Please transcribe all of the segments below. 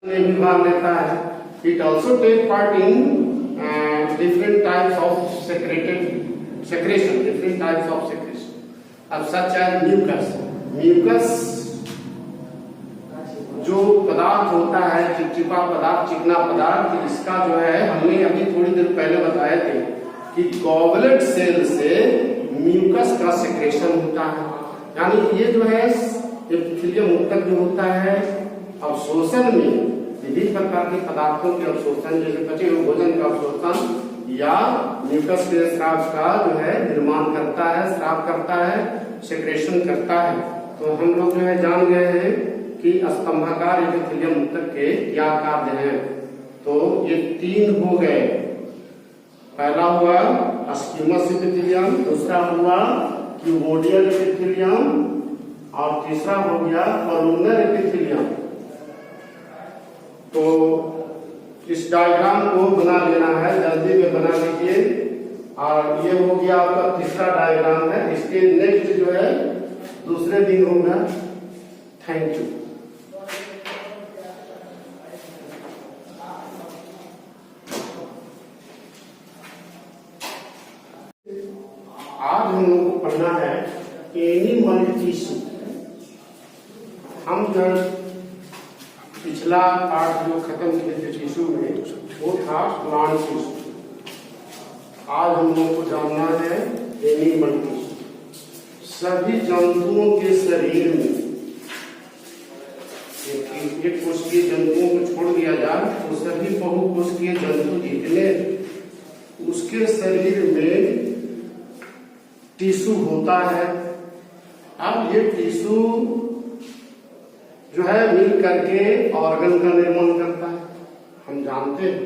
में भी भाग लेता है। It also take part in different types of secretion, different types of secretion. अब such as mucus जो पदार्थ होता है, चिपचिपा पदार्थ, चिकना पदार्थ, इसका जो है हमने अभी थोड़ी देर पहले बताए थे कि गॉबलेट सेल से म्यूकस का सेक्रेशन होता है। यानी ये जो है एपिथेलियम ऊतक जो होता है अवशोषण में विभिन्न प्रकार के पदार्थों के अवशोषण, जैसे पचे हुए भोजन का अवशोषण या म्यूकस के स्राव का जो है निर्माण करता है, स्राव करता है, सेक्रेशन करता है। तो हम लोग जो है जान गए हैं कि स्तंभाकार एपिथेलियम ऊतक के क्या कार्य हैं। तो ये तीन हो गए, पहला हुआ स्क्यूमस एपिथेलियम, दूसरा हुआ क्यूबोडियल एपिथेलियम और तीसरा हो गया कॉलमनर एपिथेलियम। तो इस डायग्राम को बना लेना है, जल्दी में बना लीजिए। और ये हो गया आपका तीसरा डायग्राम है। इसके नेक्स्ट जो है दूसरे दिन होगा। Thank you. आज हम लोगों को पढ़ना है एनिमल टिश्यू। हम जो पिछला पार्ट जो खत्म किए थे टिश्यू में वो था प्लांट टिश्यू। आज हम लोगों को जानना है एनिमल टिश्यू। सभी जंतुओं के शरीर में एक कोशिकीय जंतुओं को छोड़ दिया जाए तो सभी बहुकोशिकीय जंतु जितने उसके शरीर में टिश्यू होता है। अब ये टिश्यू जो है मिल करके ऑर्गन का निर्माण करता है। हम जानते हैं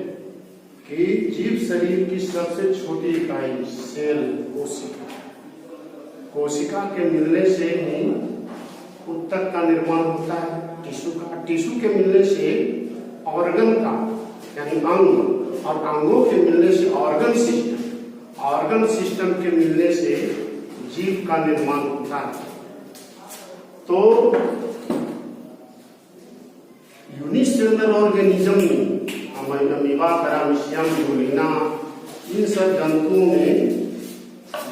कि जीव शरीर की सबसे छोटी इकाई सेल कोशिका के मिलने से ही ऊतक का निर्माण होता है। टिश्यू के मिलने से ऑर्गन का यानी अंग, और अंगों के मिलने से ऑर्गन सिस्टम के मिलने से जीव का निर्माण होता है। तो यूनिसेलुलर ऑर्गेनिज्म में अमीबा, पैरामीशियम, यूलिना, इन सब जंतुओं में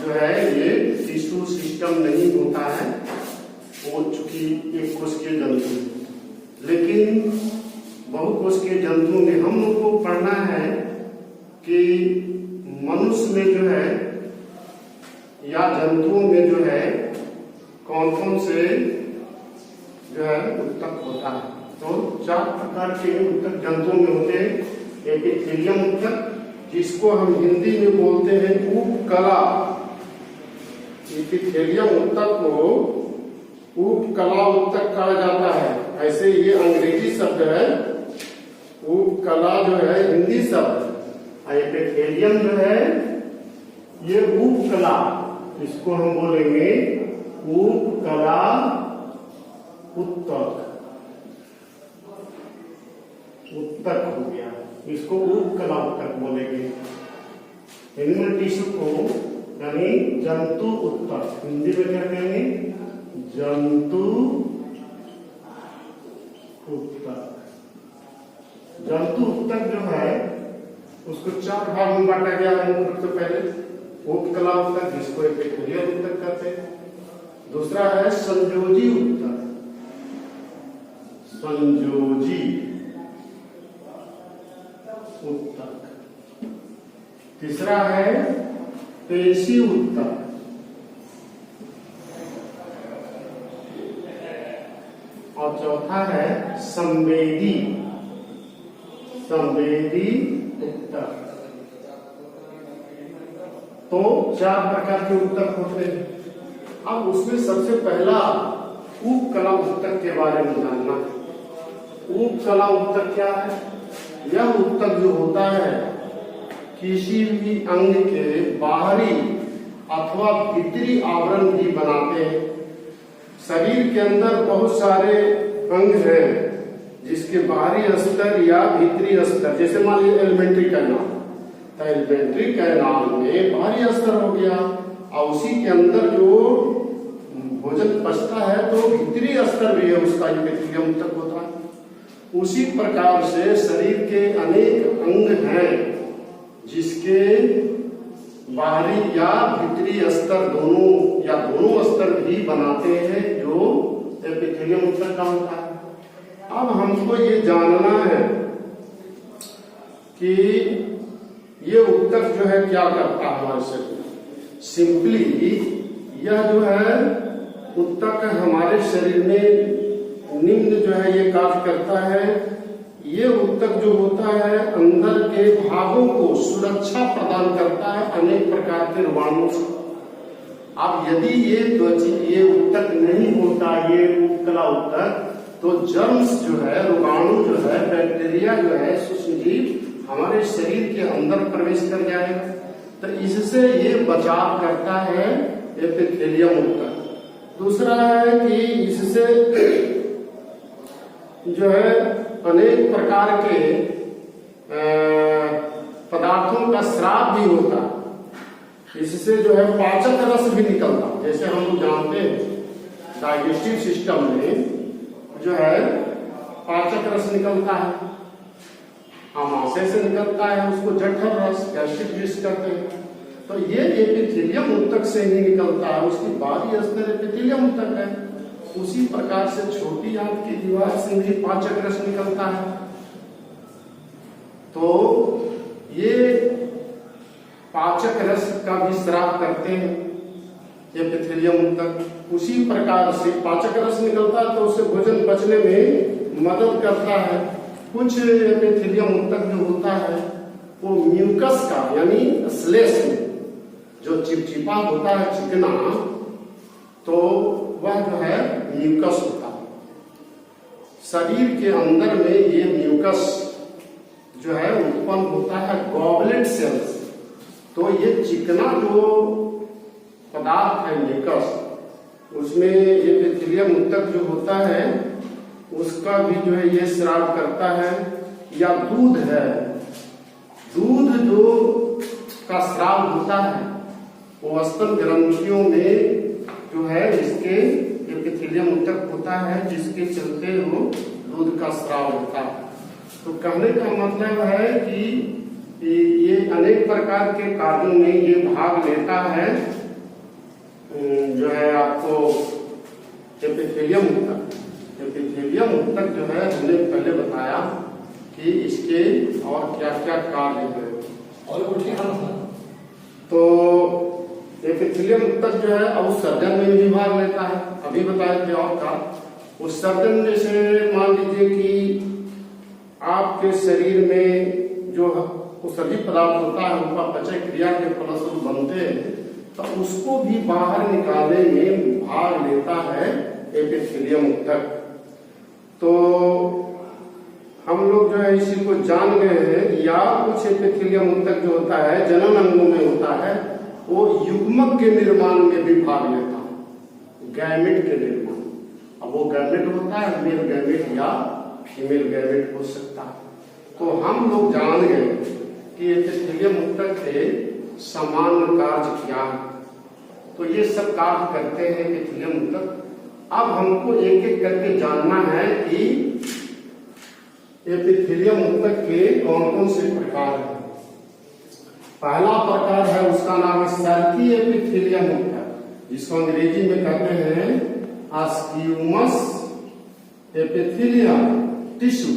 जो है ये टिश्यू सिस्टम नहीं होता है, वो चूंकि एक कोशिकीय जंतु। लेकिन बहुकोशिकीय जंतुओं में हम लोग को पढ़ना है कि मनुष्य में जो है या जंतुओं में जो है कौन कौन से जो है ऊतक होता है। तो 4 प्रकार के ऊतक जंतुओं में होते हैं। एपिथेलियम ऊतक, जिसको हम हिंदी में बोलते हैं उपकला। एपिथेलियम ऊतक को उपकला ऊतक कहा जाता है। ऐसे ये अंग्रेजी शब्द है, उपकला जो है हिंदी शब्द, एपिथेलियम जो है ये उपकला, इसको हम बोलेंगे उपकला ऊतक हो गया, इसको उपकला ऊतक बोलेंगे। एनिमल टिश्यू को यानी जंतु ऊतक, हिंदी में क्या कहेंगे, जंतु ऊतक। जंतु ऊतक जो है उसको 4 भाग में बांटा गया है। सबसे पहले उपकला ऊतक, जिसको एपिथेलियम ऊतक कहते हैं। दूसरा है संयोजी ऊतक, संयोजी ऊतक। तीसरा है पेशी ऊतक। और चौथा है संवेदी ऊतक। तो 4 प्रकार के ऊतक होते हैं। अब उसमें सबसे पहला उपकला ऊतक के बारे में जानना है। उपकला ऊतक क्या है? यह ऊतक जो होता है किसी भी अंग के बाहरी अथवा भीतरी आवरण भी बनाते हैं। शरीर के अंदर बहुत सारे अंग हैं जिसके बाहरी स्तर या भीतरी स्तर, जैसे मान लीजिए एलिमेंट्री कैनाल, तो एलिमेंट्री कैनाल में बाहरी स्तर हो गया और उसी के अंदर जो भोजन पचता है तो भीतरी स्तर भी है उसका एपिथेलियम ऊतक होता है। उसी प्रकार से शरीर के अनेक अंग हैं जिसके बाहरी या भीतरी स्तर दोनों या दोनों स्तर भी बनाते हैं जो एपिथेलियम ऊतक का होता है। अब हमको ये जानना है कि ये ऊतक जो है क्या करता है हमारे शरीर में। सिंपली यह जो है ऊतक हमारे शरीर में निम्न जो है ये कार्य करता है। ये ऊतक जो होता है अंदर के भागों को सुरक्षा प्रदान करता है अनेक प्रकार के रोगाणुओं से। अब यदि ये ऊतक नहीं होता, ये उपकला ऊतक, तो जर्म्स जो है, रोगाणु जो है, बैक्टीरिया जो है, सूक्ष्मजीव हमारे शरीर के अंदर प्रवेश कर जाएगा। तो इससे ये बचाव करता है एपिथेलियम ऊतक। दूसरा है कि इससे जो है अनेक प्रकार के पदार्थों का स्राव भी होता है। इससे जो है पाचक रस भी निकलता है। जैसे हम लोग जानते हैं डाइजेस्टिव सिस्टम में जो है पाचक रस निकलता है, आमाशय से निकलता है, उसको जठर रस, गैस्ट्रिक जूस कहते हैं। तो ये एपिथेलियम ऊतक से ही निकलता है, उसकी बाहरी स्तर एपिथेलियम ऊतक है। उसी प्रकार से छोटी आंत की दीवार से भी पाचक रस निकलता है। तो ये पाचक रस का भी स्राव करते हैं एपिथेलियम ऊतक। उसी प्रकार से पाचक रस निकलता है तो उससे भोजन पचने में मदद करता है। कुछ एपिथेलियम ऊतक जो होता है वो म्यूकस का यानी श्लेष जो चिपचिपा होता है, चिकना, तो वह जो है म्यूकस होता है। शरीर के अंदर में ये म्यूकस जो है उत्पन्न होता है गॉबलेट सेल्स। तो ये चिकना जो पदार्थ है म्यूकस, उसमें एपिथेलियम ऊतक जो होता है उसका भी जो है ये स्राव करता है। या दूध है, दूध जो का स्राव होता है वो स्तन ग्रंथियों में जो है इसके एपिथेलियम ऊतक होता है, जिसके चलते वो दूध का स्राव होता है। तो कहने का मतलब है कि ये अनेक प्रकार के कार्यों में ये भाग लेता है। जो है आपको एपिथेलियम ऊतक, एपिथेलियम ऊतक जो है हमने पहले बताया कि इसके और क्या क्या कार्य है। तो एपिथेलियम ऊतक जो है अब उत्सर्जन में भी भाग लेता है। अभी बताया थे और का उत्सर्जन, जैसे मान लीजिए कि आपके शरीर में जो उत्सर्जित पदार्थ होता है उनका पचय क्रिया के फलस्वरूप बनते हैं, तो उसको भी बाहर निकालने में भाग लेता है एपिथेलियम ऊतक। तो हम लोग जो है इसी को जान गए हैं। या कुछ एपिथेलियम ऊतक जो होता है जनन अंगों में होता है, वो युग्मक के निर्माण में भी भाग लेता है, गैमेट के निर्माण। अब वो गैमेट होता है मेल गैमेट या फीमेल गैमेट हो सकता है। तो हम लोग जान गए कि एपिथेलियम ऊतक के समान कार्य क्या है। तो ये सब कार्य करते हैं एपिथेलियम ऊतक। अब हमको एक एक करके जानना है कि एपिथेलियम ऊतक के कौन कौन से प्रकार हैं। पहला प्रकार है, उसका नाम है सल्की एपिथेलियम ऊतक, जिसको अंग्रेजी में कहते हैं स्क्यूमस एपिथेलियम टिश्यू।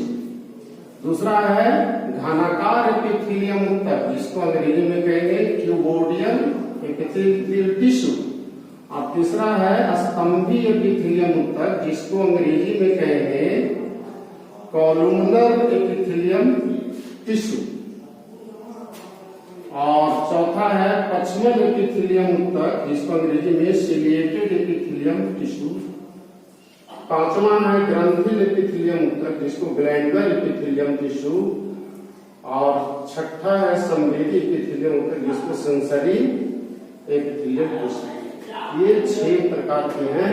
दूसरा है घनाकार एपिथेलियम ऊतक, जिसको अंग्रेजी में कहेंगे क्यूबोडियल एपिथेलियल टिश्यू। और तीसरा है स्तंभी एपिथेलियम ऊतक, जिसको अंग्रेजी में कहेंगे कॉलुमनर एपिथेलियम टिश्यू। और चौथा है पश्चिमल एपिथेलियम ऊतक, जिसको अंग्रेजी में सिलिएटेड एपिथेलियम टिश्यू। पांचवा है ग्रंथिल एपिथेलियम ऊतक, जिसको ग्लैंडुलर एपिथेलियम टिश्यू। और छठा है संवेदी एपिथेलियम ऊतक, जिसको सेंसरी एपिथेलियम टिश्यू। ये 6 प्रकार के हैं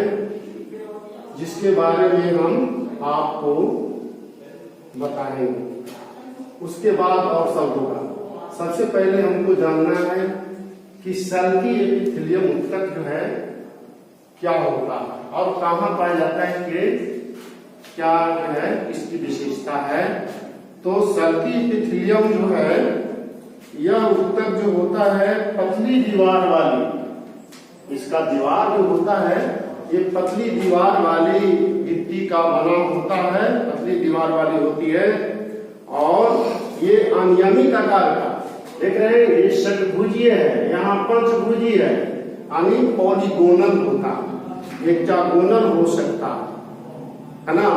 जिसके बारे में हम आपको बताएंगे। उसके बाद और सब होगा। सबसे पहले हमको जानना है कि सल्की एपिथेलियम ऊतक जो है क्या होता है और कहाँ पाया जाता है कि क्या जो है इसकी विशेषता है। तो सल्की इपिथेलियम जो है यह ऊतक जो होता है पतली दीवार वाली, इसका दीवार जो होता है ये पतली दीवार वाली भित्ति का बना होता है, पतली दीवार वाली होती है और ये अनियमित आकार का, देख रहे हैं ये षटभुजीय है, यहाँ पंचभुजीय है, यानी पॉलीगोनल होता है, हेक्सागोनल हो सकता है ना,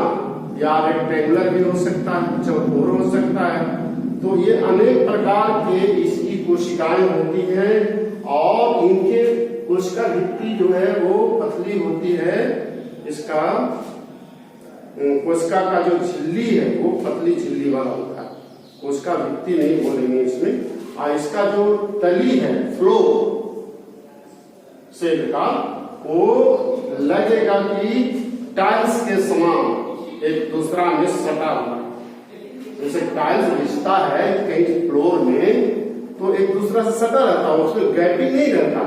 या रेक्टेंगुलर भी हो सकता है, चौकोर हो सकता है। तो ये अनेक प्रकार के इसकी कोशिकाएं होती हैं और इनके कोशिका भित्ति जो है वो पतली होती है, इसका कोशिका का जो झिल्ली है वो पतली झिल्ली वाला होता है, कोशिका भित्ति नहीं बोलेंगे इसमें। और इसका जो तली है फ्लोर सेल का वो लगेगा कि टाइल्स के समान एक दूसरा में सटा हुआ, जैसे टाइल्स बिछता है कहीं फ्लोर में तो एक दूसरा से सटा रहता है, उसमें गैपिंग नहीं रहता।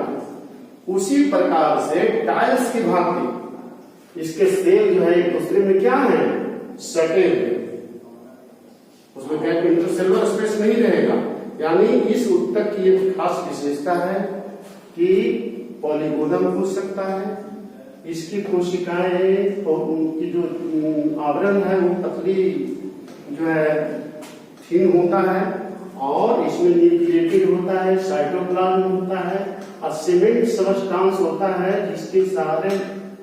उसी प्रकार से टाइल्स की भांति इसके सेल जो है एक दूसरे में क्या है सटे हुए, उसमें गैप इंटरसेलुलर स्पेस नहीं रहेगा। यानी इस ऊतक की एक खास विशेषता है कि पॉलीगोनल हो सकता है, इसकी कोशिकाएं और उनकी जो आवरण है वो पतली जो है थिन होता है और इसमें न्यूक्लिएटेड होता है, साइटोप्लाज्म होता है और सीमेंट सबस्टांस होता है जिसके सहारे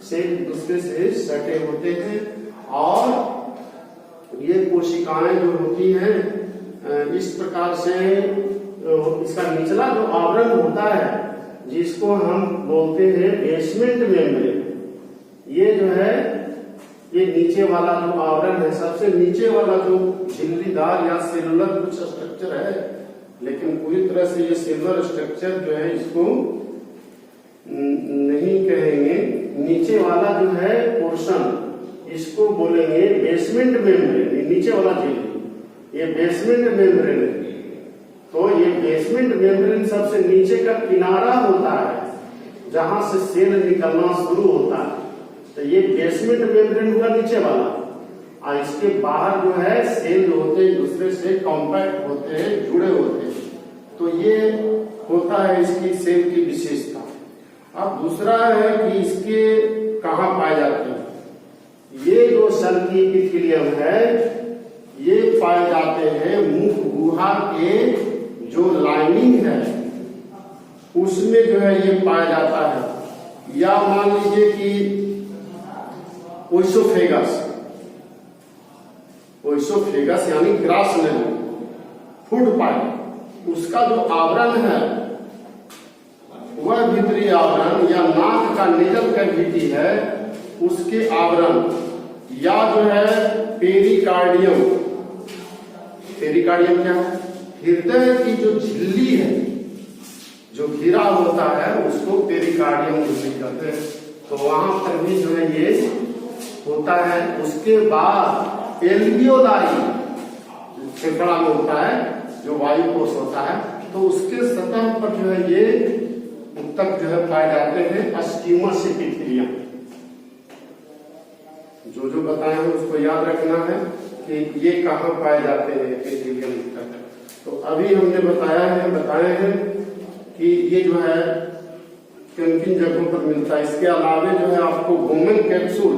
से एक दूसरे से सटे होते हैं। और ये कोशिकाएं जो होती हैं इस प्रकार से इसका निचला जो आवरण होता है जिसको हम बोलते हैं बेसमेंट मेम्ब्रेन, ये जो है ये नीचे वाला जो आवरण है, सबसे नीचे वाला जो झिल्लीदार या सेलुलर कुछ स्ट्रक्चर है, लेकिन पूरी तरह से ये सेलुलर स्ट्रक्चर जो है इसको नहीं कहेंगे, नीचे वाला जो है पोर्शन इसको बोलेंगे बेसमेंट मेम्ब्रेन, नीचे वाला झिल्ली ये बेसमेंट मेम्ब्रेन है। तो ये बेसमेंट मेम्ब्रेन सबसे नीचे का किनारा होता है जहां से सेल निकलना शुरू होता है, तो ये बेसमेंट मेम्ब्रेन हुआ नीचे वाला, और इसके बाहर जो है सेल जो होते हैं दूसरे से कॉम्पैक्ट होते हैं, जुड़े होते हैं। तो ये होता है इसकी सेल की विशेषता। अब दूसरा है कि इसके कहाँ पाए जाते हैं, ये जो सल्की इपिथेलियम है ये पाए जाते हैं मुख गुहा के जो लाइनिंग है उसमें जो है ये पाया जाता है, या मान लीजिए कि ओइसोफेगस यानी ग्रास नली फूड पाइप, उसका जो आवरण है वह भीतरी आवरण या नाक का निजल कैविटी है उसके आवरण, या जो है पेरिकार्डियम, पेरिकार्डियम क्या है हृदय की जो झिल्ली है जो घिरा होता है उसको पेरिकार्डियम कहते हैं। तो वहां पर भी जो है ये होता है। उसके बाद एल्वियोलाई फेफड़ा में होता है जो वायु कोश होता है, तो उसके सतह पर जो है ये ऊतक जो है पाए जाते हैं स्क्यूमस एपिथेलियम। जो जो बताए हैं उसको याद रखना है कि ये कहाँ पाए जाते हैं एपिथेलियम ऊतक। तो अभी हमने बताए हैं कि ये जो है किन किन जगहों पर मिलता है। इसके अलावा जो है आपको बोमेन कैप्सूल,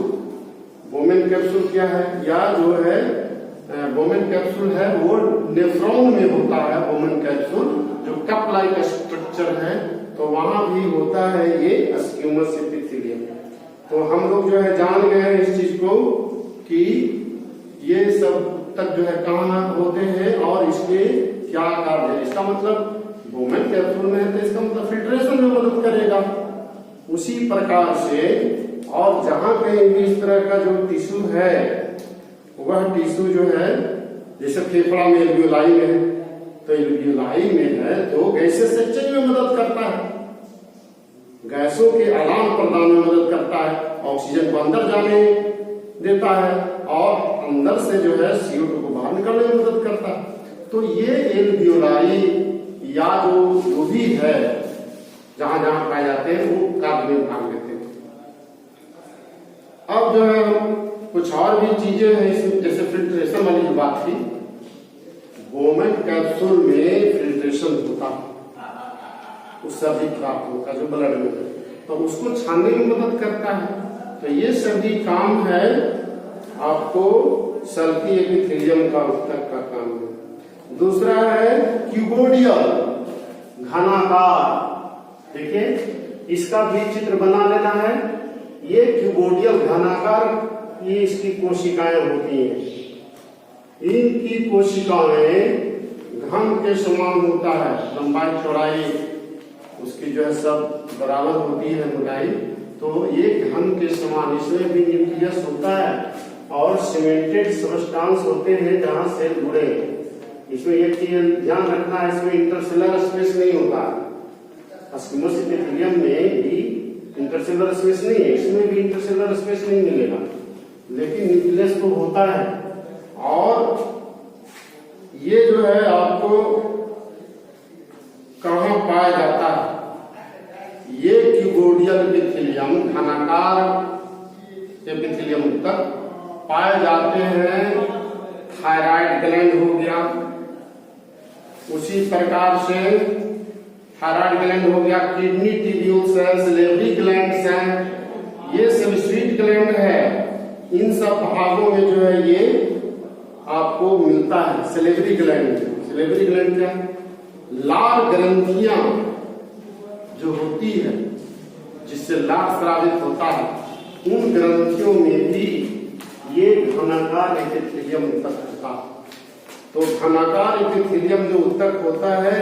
बोमेन कैप्सूल क्या है, या जो है बोमेन कैप्सूल है वो नेफ्रॉन में होता है। बोमेन कैप्सूल जो कप लाइक स्ट्रक्चर है तो वहां भी होता है ये स्क्यूमस एपिथेलियम। तो हम लोग जो है जान गए हैं इस चीज को कि ये सब तक जो है कहाँ होते हैं और इसके क्या कार्य है। इसका मतलब बोमेन कैप्सूल में है तो इसका मतलब फिल्ट्रेशन में मदद करेगा। उसी प्रकार से और जहां कहीं भी इस तरह का जो टिश्यू है वह टिश्यू जो है जैसे फेफड़ा में एल्वियोलाई में है, तो एल्वियोलाई में है तो गैसेस एक्सचेंज में मदद करता है, गैसों के आदान प्रदान में मदद करता है, ऑक्सीजन को अंदर जाने देता है और अंदर से जो है CO2 को बाहर निकलने में मदद करता है। तो ये एल्वियोलाई या जो भी है जहां जहां पाए जाते हैं वो कार्य में भाग लेते हैं। अब जो है कुछ और भी चीजें हैं इसमें, जैसे फिल्ट्रेशन वाली जो बात थी, बोमेन कैप्सूल में फिल्ट्रेशन होता है, उससे अधिक प्राप्त होता है जो ब्लड में है, तो उसको छानने में मदद करता है। तो ये सभी काम है आपको सल्फी एपिथेलियम का ऊतक का काम है। दूसरा है क्यूबोडियल, घनाकार। देखिए इसका भी चित्र बना लेना है। ये क्यूबोडियल घनाकार, ये इसकी कोशिकाएं होती हैं। इनकी कोशिकाएं घन के समान होता है, लंबाई चौड़ाई उसकी जो है सब बराबर होती है मोटाई, तो ये घन के समान, इसमें भी न्यूक्लियस होता है और सीमेंटेड सबस्टांस होते हैं जहां सेल जुड़े। इसमें एक चीज ध्यान रखना है, इसमें इंटरसेलर स्पेस नहीं होता। स्क्विमस एपिथेलियम में भी इंटरसेलर स्पेस नहीं है, इसमें भी इंटरसेलर स्पेस नहीं मिलेगा, लेकिन न्यूक्लियस तो होता है। और ये जो है आपको कहां पाया जाता है, ये क्यूबोडियल एपिथेलियम, घनाकार एपिथेलियम तक पाए जाते हैं। थायराइड ग्लैंड हो गया, उसी प्रकार से थायराइड ग्लैंड हो गया, किडनी ट्यूब्यूल्स है, सिलेवरी ग्लैंड्स हैं, ये सब स्वीट ग्लैंड है। इन सब भागों में जो है ये आपको मिलता है। सिलेवरी ग्लैंड, सिलेवरी ग्लैंड क्या है? लार ग्रंथियां जो होती है जिससे लार स्रावित होता है, उन ग्रंथियों में भी ये घनाकार एपिथेलियम ऊतक होता है। तो घनाकार एपिथेलियम जो ऊतक होता है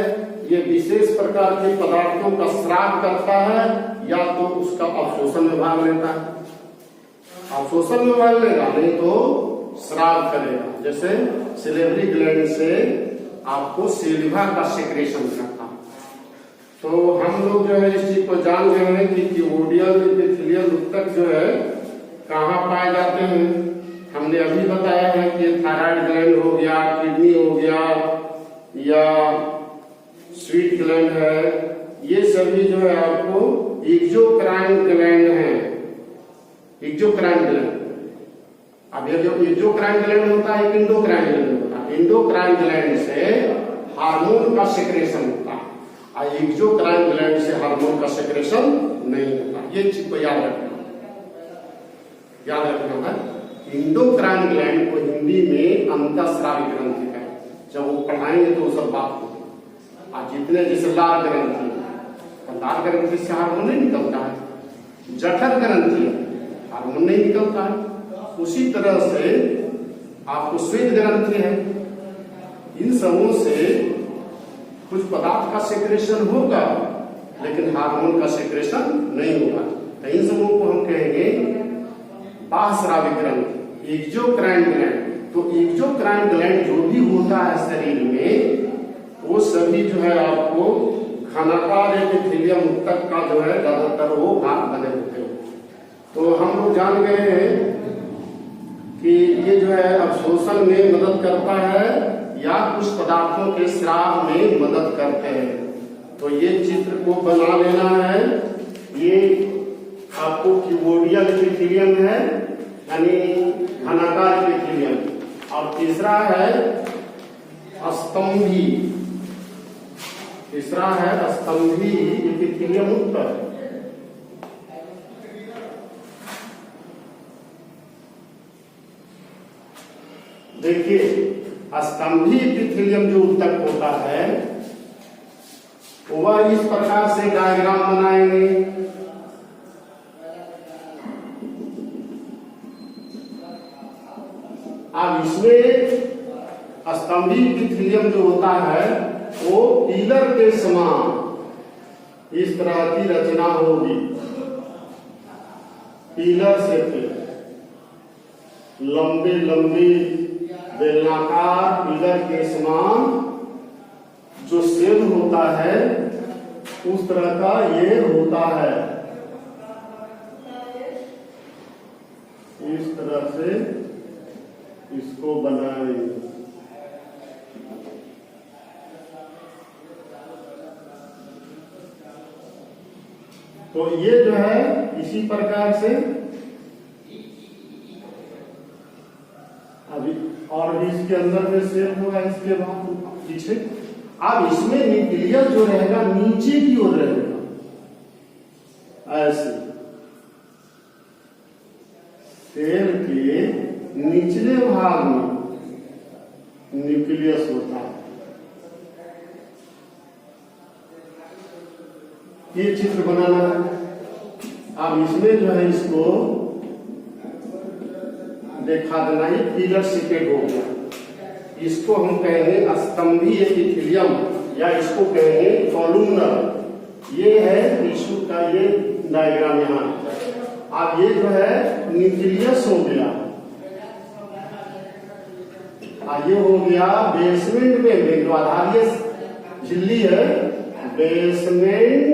ये विशेष प्रकार के पदार्थों का स्राव करता है, या तो उसका अवशोषण में भाग लेता है, अवशोषण में भाग लेगा, नहीं तो स्राव करेगा। जैसे सिलेवरी ग्लैंड से आपको सेलिवा का सेक्रेशन करता है। तो हम लोग जो है इस चीज को जान गए हैं कि क्यूबोडियल एपिथेलियल ऊतक जो है कहाँ पाए जाते हैं। हमने अभी बताया है कि थायराइड ग्लैंड हो गया, किडनी हो गया, या स्वीट ग्लैंड है, ये सभी जो है आपको एक्सोक्राइन ग्लैंड है। एक्सोक्राइन ग्लैंड, अब ये जो एक्सोक्राइन ग्लैंड होता है, इंडोक्राइन ग्लैंड होता है। इंडोक्राइन ग्लैंड से हार्मोन का सेक्रेशन होता है, और एक्सोक्राइन ग्लैंड से हार्मोन का सेक्रेशन नहीं होता। ये चीज को याद रखना है। इंडोक्राइन ग्लैंड को हिंदी में अंतःस्रावी ग्रंथि है। जब वो पढ़ाएंगे तो वो सब बात होगी। आज जितने जैसे लार ग्रंथि, लार ग्रंथि से हार्मोन नहीं निकलता है, जठर ग्रंथि हार्मोन नहीं निकलता है। उसी तरह से आपको श्वेत ग्रंथि है, इन समूह से कुछ पदार्थ का सेक्रेशन होगा, लेकिन हार्मोन का सेक्रेशन नहीं होगा। तो इन समूह को हम कहेंगे बाह्यस्रावी ग्रंथि, एक्सोक्राइन ग्लैंड। तो एक्सोक्राइन ग्लैंड जो भी होता है शरीर में, वो सभी जो है आपको घनाकार एपिथेलियम ऊतक का जो है ज्यादातर वो भाग बने होते हैं। तो हम लोग जान गए हैं कि ये जो है अवशोषण में मदद करता है या कुछ पदार्थों के स्राव में मदद करते हैं। तो ये चित्र को बना लेना है। ये आपको क्यूबोडियल एपिथेलियम है, यानी घनाकार एपिथेलियम, और तीसरा है स्तंभी, तीसरा है स्तंभी एपिथेलियम ऊतक। देखिए स्तंभी एपिथेलियम जो ऊतक होता है वह इस प्रकार से डायग्राम बनाएंगे। अब इसमें स्तंभी एपिथेलियम जो होता है वो पिलर के समान इस तरह की रचना होगी। पिलर से लंबी लंबी बेलनाकार पिलर के समान जो सेल होता है, उस तरह का ये होता है। इस तरह से इसको बनाएंगे। तो ये जो है इसी प्रकार से इसके अंदर में सेल होगा, इसके बाद पीछे। अब इसमें न्यूक्लियस जो रहेगा नीचे की ओर रहेगा, ऐसे सेल के निचले भाग में न्यूक्लियस होता है। ये चित्र बनाना है। अब इसमें जो है इसको देखा देना, ये पिलर सिपेट हो गया। इसको हम कहेंगे स्तंभीय एपिथेलियम या इसको कहेंगे कॉलुमनर। ये है टिश्यू का ये डायग्राम यहाँ। अब ये जो है न्यूक्लियस हो गया, ये हो गया बेसमेंट मेम्ब्रेन, जो आधारीय झिल्ली है, बेसमेंट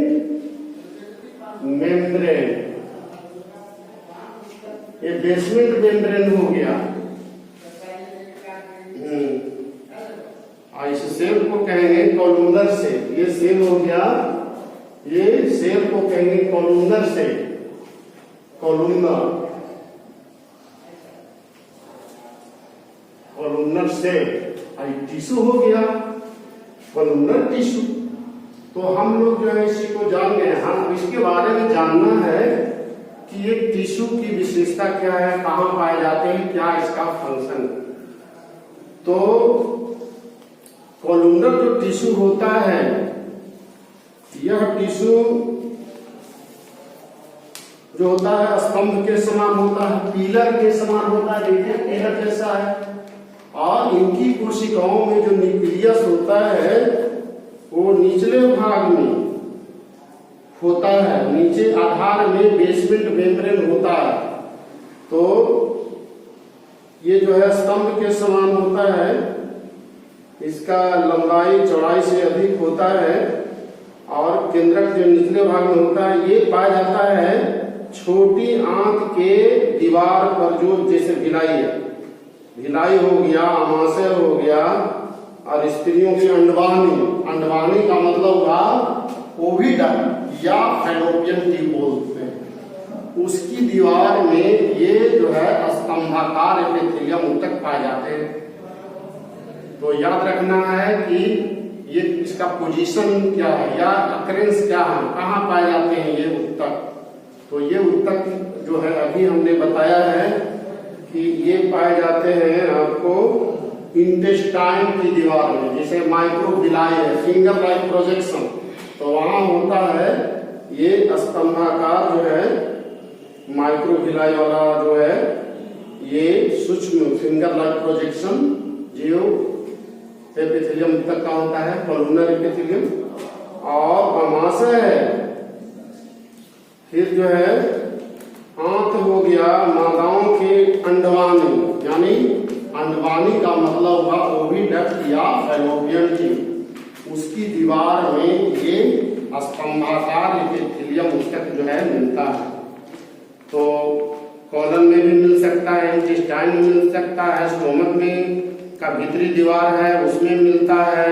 मेम्ब्रेन। ये बेसमेंट मेम्ब्रेन हो गया। इस सेल को कहेंगे कॉलुमनर सेल। ये सेल हो गया, ये सेल को कहेंगे columnar cell, columnar cell. Tissue हो गया कॉलुमनर टिश्यू। तो हम लोग जो है इसी को जान गए। हम इसके बारे में जानना है कि ये टिश्यू की विशेषता क्या है, कहाँ पाए जाते हैं, क्या इसका फंक्शन। तो कॉलुमनर जो टिश्यू होता है, यह टिश्यू जो होता है स्तंभ के समान होता है, पिलर के समान होता है। देखिए पिलर जैसा है। और इनकी कोशिकाओं में जो न्यूक्लियस होता है वो निचले भाग में होता है, नीचे आधार में बेसमेंट मेम्ब्रेन होता है। तो ये जो है स्तंभ के समान होता है, इसका लंबाई चौड़ाई से अधिक होता है। और केंद्रक जो निचले भाग में होता है, ये पाया जाता है छोटी आंत के दीवार पर, जो जैसे भिलाई है, भिलाई हो गया, आमाशय हो गया, और स्त्रियों की अंडवानी। अंडवानी का मतलब हुआ ओविडक्ट या फैलोपियन ट्यूब बोलते हैं। उसकी दीवार में ये जो है स्तंभाकार एपिथेलियम ऊतक पाए जाते हैं। तो याद रखना है कि ये इसका पोजीशन क्या है या अकरेंस क्या है, कहाँ पाए जाते हैं ये ऊतक। तो ये ऊतक जो है अभी हमने बताया है कि ये पाए जाते हैं आपको इंटेस्टाइन की दीवार में, जैसे माइक्रोविलाई है, फिंगर लाइक प्रोजेक्शन, तो वहां होता है ये स्तंभाकार जो है माइक्रोविलाई वाला जो है, ये सूक्ष्म फिंगर लाइक प्रोजेक्शन जो एपिथेलियम तक का होता है, कॉलुमनर एपिथेलियम। और आमाशय है, फिर जो है आंत हो गया मादाओं के अंडवानी, यानी अंडवानी का मतलब हुआ ओविडक्ट या फैलोपियन ट्यूब। उसकी दीवार में ये स्तंभाकार एपिथेलियम ऊतक जो है मिलता है। तो कॉलन में भी मिल सकता है, इंटेस्टाइन में मिल सकता है, स्टोमक में का भीतरी दीवार है उसमें मिलता है।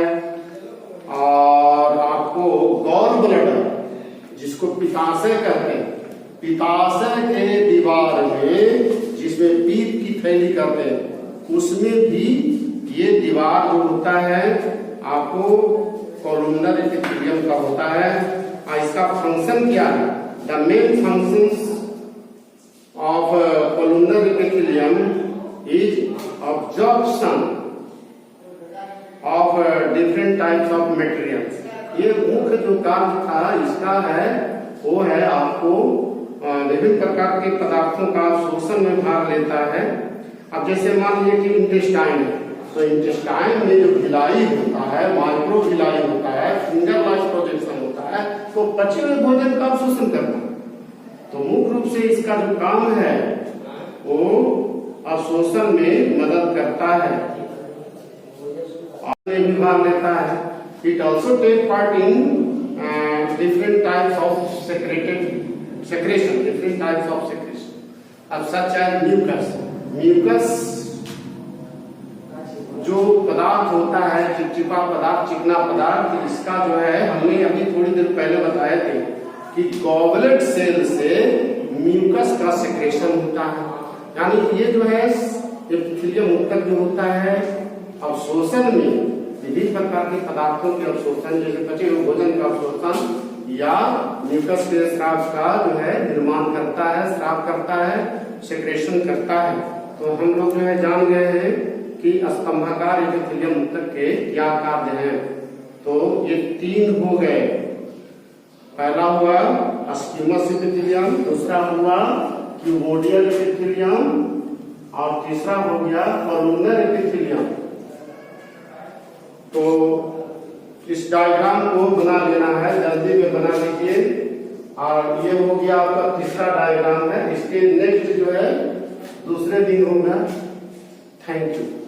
और आपको गॉल ब्लैडर, जिसको पित्ताशय कहते हैं, पित्ताशय के दीवार में, जिसमें पीत की थैली कहते हैं, उसमें भी ये दीवार जो होता है आपको कॉलुमनर एपिथेलियम का होता है। इसका फंक्शन क्या है? The main functions of columnar epithelium is absorption of different types of materials. ये मुख्य जो कार्य था इसका है वो है आपको विभिन्न प्रकार के पदार्थों का शोषण में भाग लेता है। अब जैसे मान लीजिए कि इंटेस्टाइन है, तो इंटेस्टाइन में जो भिलाई होता है, माइक्रो भिलाई होता है, फिंगर लाइक प्रोजेक्शन होता है, तो पचे हुए भोजन का अवशोषण करना। तो मुख्य रूप से इसका जो काम है वो अवशोषण में मदद करता है, भी भाग लेता है। It also take part in different types of secretion, different types of secretion. अब सच है म्यूकस। म्यूकस जो पदार्थ होता है, चिपचिपा पदार्थ, चिकना पदार्थ, इसका जो है हमने अभी थोड़ी देर पहले बताए थे कि गॉबलेट सेल से म्यूकस का सेक्रेशन होता है। यानी ये जो है एपिथेलियम ऊतक जो होता है अवशोषण में विभिन्न प्रकार के पदार्थों के अवशोषण, जैसे पचे हुए भोजन का अवशोषण या म्यूकस के स्राव का जो है निर्माण करता है, स्राव करता है, सेक्रेशन करता है। तो हम लोग जो है जान गए हैं कि स्तंभाकार एपिथेलियम ऊतक के क्या कार्य हैं। तो ये 3 हो गए। पहला हुआ स्क्यूमस एपिथेलियम, दूसरा हुआ क्यूबोडियल एपिथेलियम और तीसरा हो गया कॉलमनर एपिथेलियम। तो इस डायग्राम को बना लेना है, जल्दी में बना लीजिए। और ये हो गया आपका तीसरा डायग्राम है। इसके नेक्स्ट जो है दूसरे दिन होगा। Thank you.